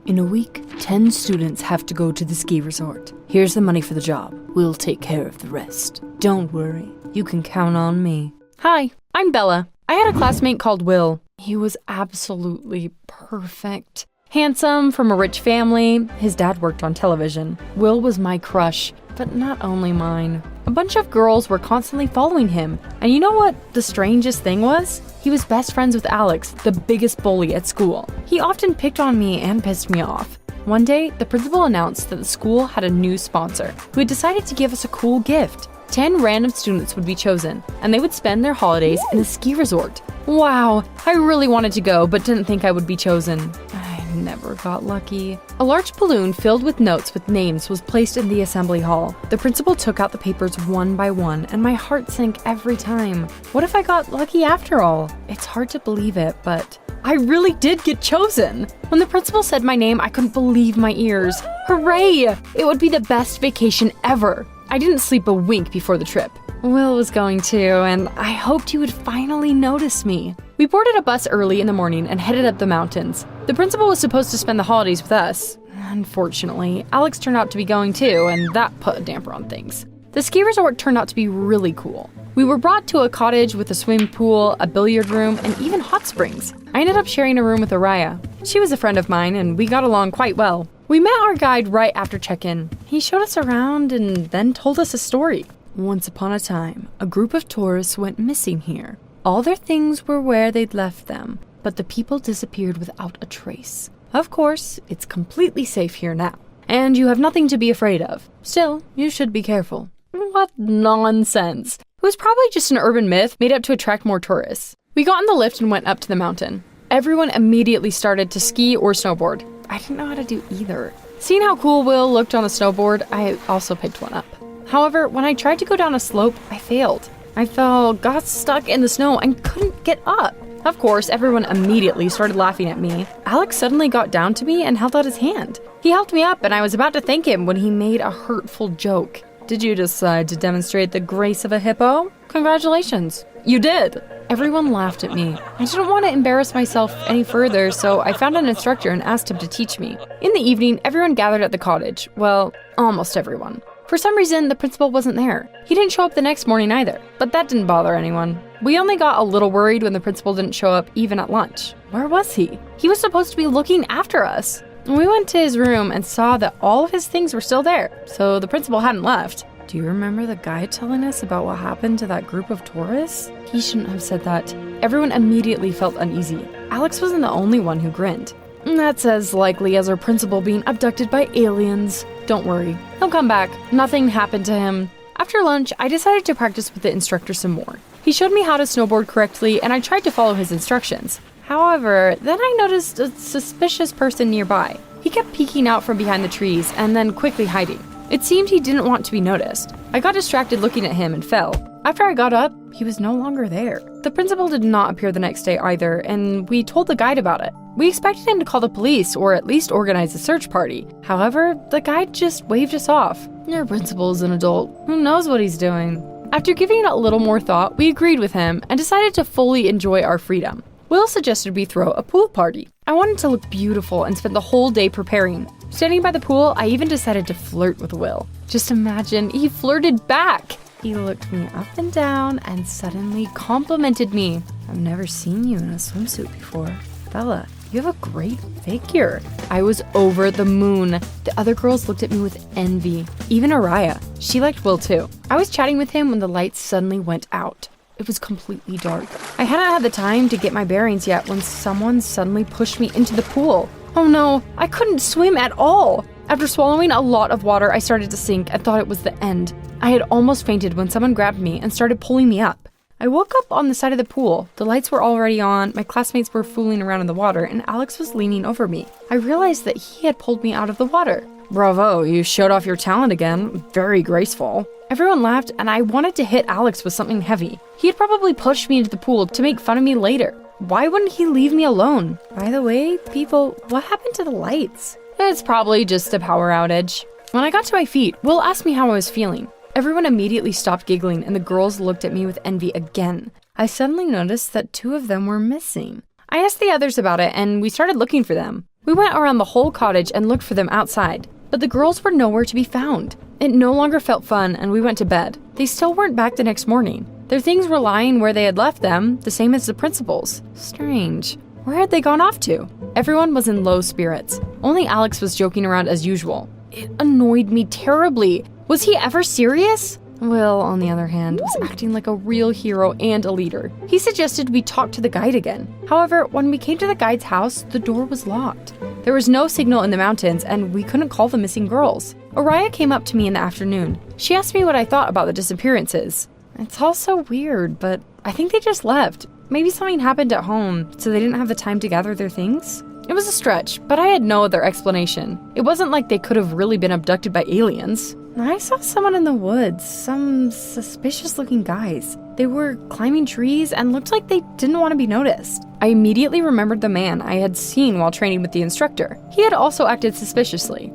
In a week, 10 students have to go to the ski resort. Here's the money for the job. We'll take care of the rest. Don't worry, you can count on me. Hi, I'm Bella. I had a classmate called Will. He was absolutely perfect. Handsome, from a rich family. His dad worked on television. Will was my crush, but not only mine. A bunch of girls were constantly following him. And you know what the strangest thing was? He was best friends with Alex, the biggest bully at school. He often picked on me and pissed me off. One day, the principal announced that the school had a new sponsor who had decided to give us a cool gift. 10 random students would be chosen, and they would spend their holidays in a ski resort. Wow, I really wanted to go, but didn't think I would be chosen. I never got lucky. A large balloon filled with notes with names was placed in the assembly hall. The principal took out the papers one by one, and my heart sank every time. What if I got lucky after all? It's hard to believe it, but I really did get chosen. When the principal said my name, I couldn't believe my ears. Hooray! It would be the best vacation ever. I didn't sleep a wink before the trip. Will was going to, and I hoped he would finally notice me. We boarded a bus early in the morning and headed up the mountains. The principal was supposed to spend the holidays with us. Unfortunately, Alex turned out to be going too, and that put a damper on things. The ski resort turned out to be really cool. We were brought to a cottage with a swimming pool, a billiard room, and even hot springs. I ended up sharing a room with Araya. She was a friend of mine, and we got along quite well. We met our guide right after check-in. He showed us around and then told us a story. Once upon a time, a group of tourists went missing here. All their things were where they'd left them, but the people disappeared without a trace. Of course, it's completely safe here now, and you have nothing to be afraid of. Still, you should be careful. What nonsense. It was probably just an urban myth made up to attract more tourists. We got in the lift and went up to the mountain. Everyone immediately started to ski or snowboard. I didn't know how to do either. Seeing how cool Will looked on a snowboard, I also picked one up. However, when I tried to go down a slope, I failed. I got stuck in the snow and couldn't get up. Of course, everyone immediately started laughing at me. Alex suddenly got down to me and held out his hand. He helped me up and I was about to thank him when he made a hurtful joke. Did you decide to demonstrate the grace of a hippo? Congratulations. You did. Everyone laughed at me. I didn't want to embarrass myself any further, so I found an instructor and asked him to teach me. In the evening, everyone gathered at the cottage. Well, almost everyone. For some reason, the principal wasn't there. He didn't show up the next morning either, but that didn't bother anyone. We only got a little worried when the principal didn't show up even at lunch. Where was he? He was supposed to be looking after us. We went to his room and saw that all of his things were still there, so the principal hadn't left. Do you remember the guy telling us about what happened to that group of tourists? He shouldn't have said that. Everyone immediately felt uneasy. Alex wasn't the only one who grinned. That's as likely as our principal being abducted by aliens. Don't worry, he'll come back. Nothing happened to him. After lunch, I decided to practice with the instructor some more. He showed me how to snowboard correctly, and I tried to follow his instructions. However, then I noticed a suspicious person nearby. He kept peeking out from behind the trees and then quickly hiding. It seemed he didn't want to be noticed. I got distracted looking at him and fell. After I got up, he was no longer there. The principal did not appear the next day either, and we told the guide about it. We expected him to call the police or at least organize a search party. However, the guide just waved us off. Your principal is an adult. Who knows what he's doing? After giving it a little more thought, we agreed with him and decided to fully enjoy our freedom. Will suggested we throw a pool party. I wanted to look beautiful and spent the whole day preparing. Standing by the pool, I even decided to flirt with Will. Just imagine, he flirted back. He looked me up and down and suddenly complimented me. I've never seen you in a swimsuit before. Bella, you have a great figure. I was over the moon. The other girls looked at me with envy. Even Araya. She liked Will too. I was chatting with him when the lights suddenly went out. It was completely dark. I hadn't had the time to get my bearings yet when someone suddenly pushed me into the pool. Oh no, I couldn't swim at all. After swallowing a lot of water, I started to sink and thought it was the end. I had almost fainted when someone grabbed me and started pulling me up. I woke up on the side of the pool. The lights were already on, my classmates were fooling around in the water, and Alex was leaning over me. I realized that he had pulled me out of the water. Bravo, you showed off your talent again. Very graceful. Everyone laughed, and I wanted to hit Alex with something heavy. He had probably pushed me into the pool to make fun of me later. Why wouldn't he leave me alone? By the way, people, what happened to the lights? It's probably just a power outage. When I got to my feet, Will asked me how I was feeling. Everyone immediately stopped giggling, and the girls looked at me with envy again. I suddenly noticed that 2 of them were missing. I asked the others about it, and we started looking for them. We went around the whole cottage and looked for them outside, but the girls were nowhere to be found. It no longer felt fun, and we went to bed. They still weren't back the next morning. Their things were lying where they had left them, the same as the principal's. Strange. Where had they gone off to? Everyone was in low spirits. Only Alex was joking around as usual. It annoyed me terribly. Was he ever serious? Will, on the other hand, was acting like a real hero and a leader. He suggested we talk to the guide again. However, when we came to the guide's house, the door was locked. There was no signal in the mountains, and we couldn't call the missing girls. Araya came up to me in the afternoon. She asked me what I thought about the disappearances. It's all so weird, but I think they just left. Maybe something happened at home, so they didn't have the time to gather their things? It was a stretch, but I had no other explanation. It wasn't like they could have really been abducted by aliens. I saw someone in the woods, some suspicious-looking guys. They were climbing trees and looked like they didn't want to be noticed. I immediately remembered the man I had seen while training with the instructor. He had also acted suspiciously.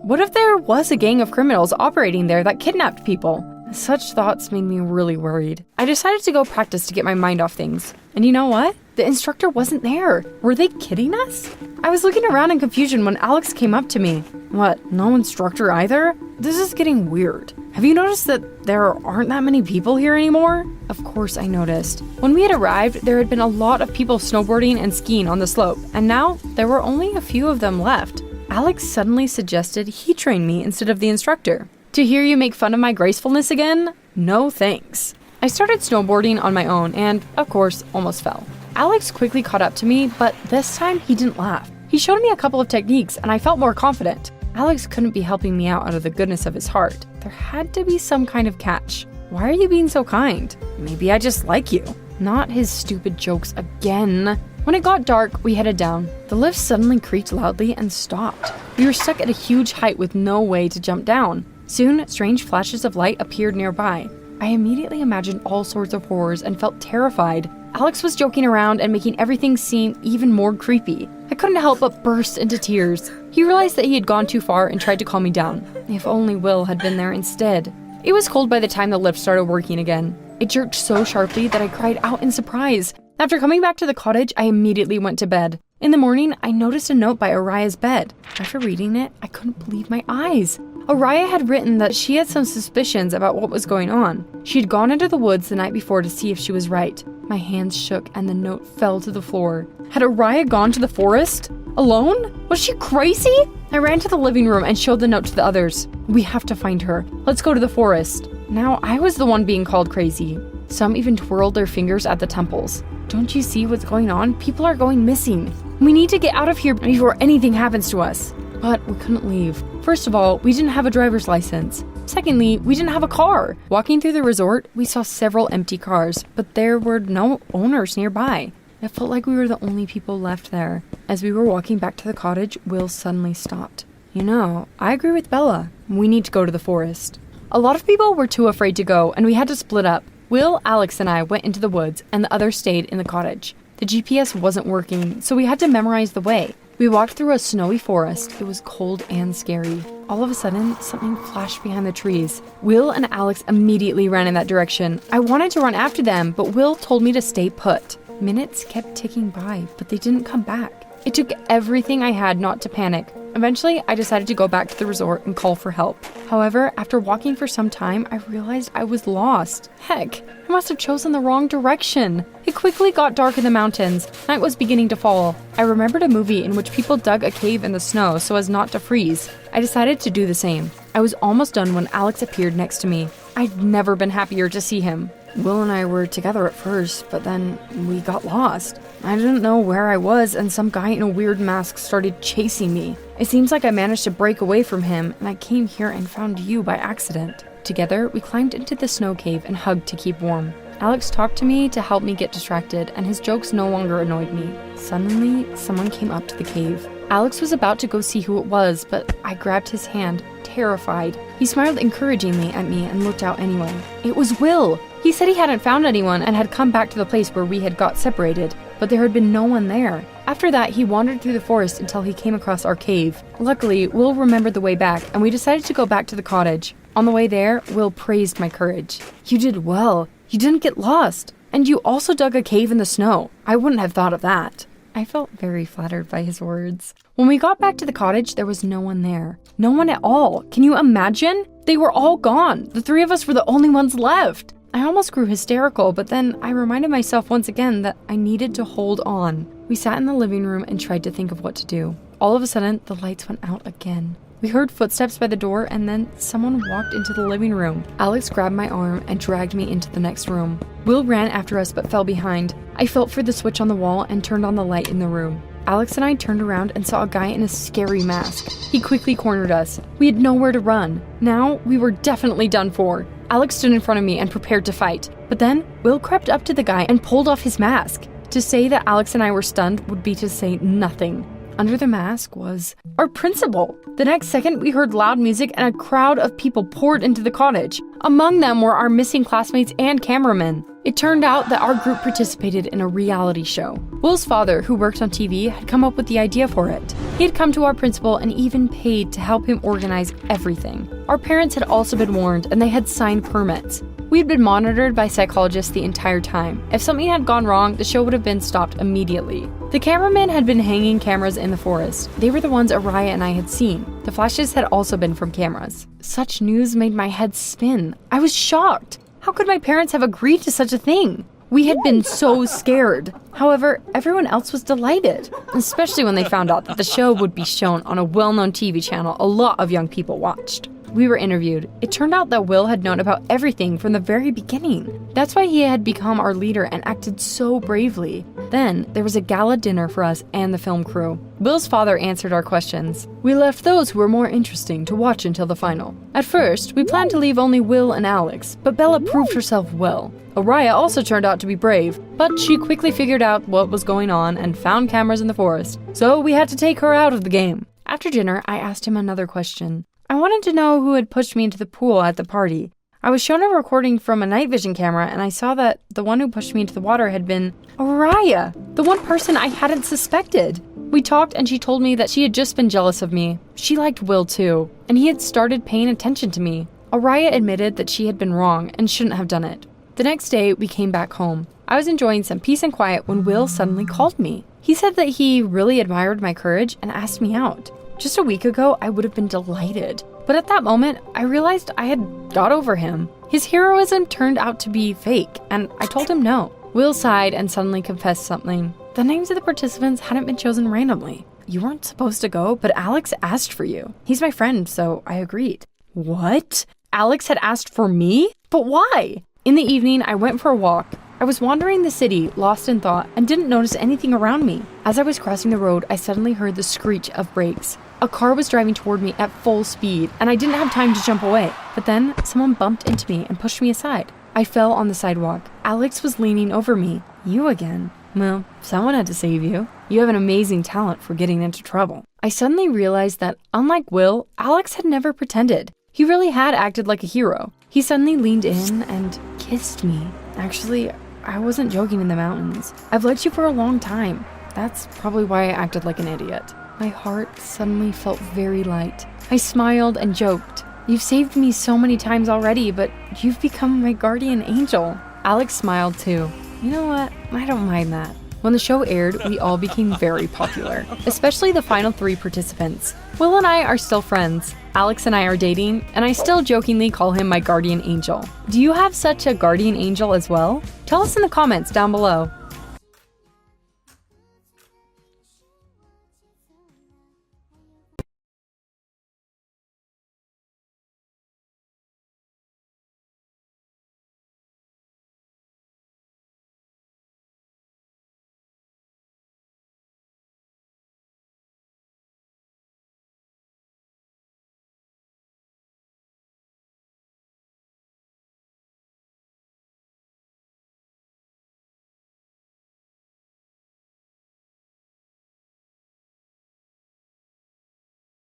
What if there was a gang of criminals operating there that kidnapped people? Such thoughts made me really worried. I decided to go practice to get my mind off things. And you know what? The instructor wasn't there. Were they kidding us? I was looking around in confusion when Alex came up to me. What, no instructor either? This is getting weird. Have you noticed that there aren't that many people here anymore? Of course I noticed. When we had arrived, there had been a lot of people snowboarding and skiing on the slope, and now there were only a few of them left. Alex suddenly suggested he train me instead of the instructor. To hear you make fun of my gracefulness again? No thanks. I started snowboarding on my own and, of course, almost fell. Alex quickly caught up to me, but this time he didn't laugh. He showed me a couple of techniques and I felt more confident. Alex couldn't be helping me out of the goodness of his heart. There had to be some kind of catch. Why are you being so kind? Maybe I just like you. Not his stupid jokes again. When it got dark, we headed down. The lift suddenly creaked loudly and stopped. We were stuck at a huge height with no way to jump down. Soon, strange flashes of light appeared nearby. I immediately imagined all sorts of horrors and felt terrified. Alex was joking around and making everything seem even more creepy. I couldn't help but burst into tears. He realized that he had gone too far and tried to calm me down. If only Will had been there instead. It was cold by the time the lift started working again. It jerked so sharply that I cried out in surprise. After coming back to the cottage, I immediately went to bed. In the morning, I noticed a note by Araya's bed. After reading it, I couldn't believe my eyes. Araya had written that she had some suspicions about what was going on. She had gone into the woods the night before to see if she was right. My hands shook and the note fell to the floor. Had Araya gone to the forest? Alone? Was she crazy? I ran to the living room and showed the note to the others. We have to find her. Let's go to the forest. Now I was the one being called crazy. Some even twirled their fingers at the temples. Don't you see what's going on? People are going missing. We need to get out of here before anything happens to us. But we couldn't leave. First of all, we didn't have a driver's license. Secondly, we didn't have a car. Walking through the resort, we saw several empty cars, but there were no owners nearby. It felt like we were the only people left there. As we were walking back to the cottage, Will suddenly stopped. You know, I agree with Bella. We need to go to the forest. A lot of people were too afraid to go, and we had to split up. Will, Alex, and I went into the woods, and the others stayed in the cottage. The GPS wasn't working, so we had to memorize the way. We walked through a snowy forest. It was cold and scary. All of a sudden, something flashed behind the trees. Will and Alex immediately ran in that direction. I wanted to run after them, but Will told me to stay put. Minutes kept ticking by, but they didn't come back. It took everything I had not to panic. Eventually, I decided to go back to the resort and call for help. However, after walking for some time, I realized I was lost. Heck, I must have chosen the wrong direction. It quickly got dark in the mountains. Night was beginning to fall. I remembered a movie in which people dug a cave in the snow so as not to freeze. I decided to do the same. I was almost done when Alex appeared next to me. I'd never been happier to see him. Will and I were together at first, but then we got lost. I didn't know where I was, and some guy in a weird mask started chasing me. It seems like I managed to break away from him, and I came here and found you by accident. Together, we climbed into the snow cave and hugged to keep warm. Alex talked to me to help me get distracted, and his jokes no longer annoyed me. Suddenly, someone came up to the cave. Alex was about to go see who it was, but I grabbed his hand, terrified. He smiled encouragingly at me and looked out anyway. It was Will! He said he hadn't found anyone and had come back to the place where we had got separated, but there had been no one there. After that, he wandered through the forest until he came across our cave. Luckily, Will remembered the way back, and we decided to go back to the cottage. On the way there, Will praised my courage. You did well. You didn't get lost. And you also dug a cave in the snow. I wouldn't have thought of that. I felt very flattered by his words. When we got back to the cottage, there was no one there. No one at all. Can you imagine? They were all gone. The three of us were the only ones left. I almost grew hysterical, but then I reminded myself once again that I needed to hold on. We sat in the living room and tried to think of what to do. All of a sudden, the lights went out again. We heard footsteps by the door, and then someone walked into the living room. Alex grabbed my arm and dragged me into the next room. Will ran after us but fell behind. I felt for the switch on the wall and turned on the light in the room. Alex and I turned around and saw a guy in a scary mask. He quickly cornered us. We had nowhere to run. Now, we were definitely done for. Alex stood in front of me and prepared to fight. But then, Will crept up to the guy and pulled off his mask. To say that Alex and I were stunned would be to say nothing. Under the mask was our principal. The next second, we heard loud music and a crowd of people poured into the cottage. Among them were our missing classmates and cameramen. It turned out that our group participated in a reality show. Will's father, who worked on TV, had come up with the idea for it. He had come to our principal and even paid to help him organize everything. Our parents had also been warned and they had signed permits. We had been monitored by psychologists the entire time. If something had gone wrong, the show would have been stopped immediately. The cameramen had been hanging cameras in the forest. They were the ones Araya and I had seen. The flashes had also been from cameras. Such news made my head spin. I was shocked. How could my parents have agreed to such a thing? We had been so scared. However, everyone else was delighted, especially when they found out that the show would be shown on a well-known TV channel a lot of young people watched. We were interviewed. It turned out that Will had known about everything from the very beginning. That's why he had become our leader and acted so bravely. Then, there was a gala dinner for us and the film crew. Will's father answered our questions. We left those who were more interesting to watch until the final. At first, we planned to leave only Will and Alex, but Bella proved herself well. Araya also turned out to be brave, but she quickly figured out what was going on and found cameras in the forest. So we had to take her out of the game. After dinner, I asked him another question. I wanted to know who had pushed me into the pool at the party. I was shown a recording from a night vision camera and I saw that the one who pushed me into the water had been Araya, the one person I hadn't suspected. We talked and she told me that she had just been jealous of me. She liked Will too, and he had started paying attention to me. Araya admitted that she had been wrong and shouldn't have done it. The next day, we came back home. I was enjoying some peace and quiet when Will suddenly called me. He said that he really admired my courage and asked me out. Just a week ago, I would have been delighted. But at that moment, I realized I had got over him. His heroism turned out to be fake, and I told him no. Will sighed and suddenly confessed something. The names of the participants hadn't been chosen randomly. You weren't supposed to go, but Alex asked for you. He's my friend, so I agreed. What? Alex had asked for me? But why? In the evening, I went for a walk. I was wandering the city, lost in thought, and didn't notice anything around me. As I was crossing the road, I suddenly heard the screech of brakes. A car was driving toward me at full speed, and I didn't have time to jump away. But then, someone bumped into me and pushed me aside. I fell on the sidewalk. Alex was leaning over me. You again? Well, someone had to save you. You have an amazing talent for getting into trouble. I suddenly realized that, unlike Will, Alex had never pretended. He really had acted like a hero. He suddenly leaned in and kissed me. Actually, I wasn't joking in the mountains. I've liked you for a long time. That's probably why I acted like an idiot. My heart suddenly felt very light. I smiled and joked. You've saved me so many times already, but you've become my guardian angel. Alex smiled too. You know what? I don't mind that. When the show aired, we all became very popular, especially the final 3 participants. Will and I are still friends. Alex and I are dating, and I still jokingly call him my guardian angel. Do you have such a guardian angel as well? Tell us in the comments down below.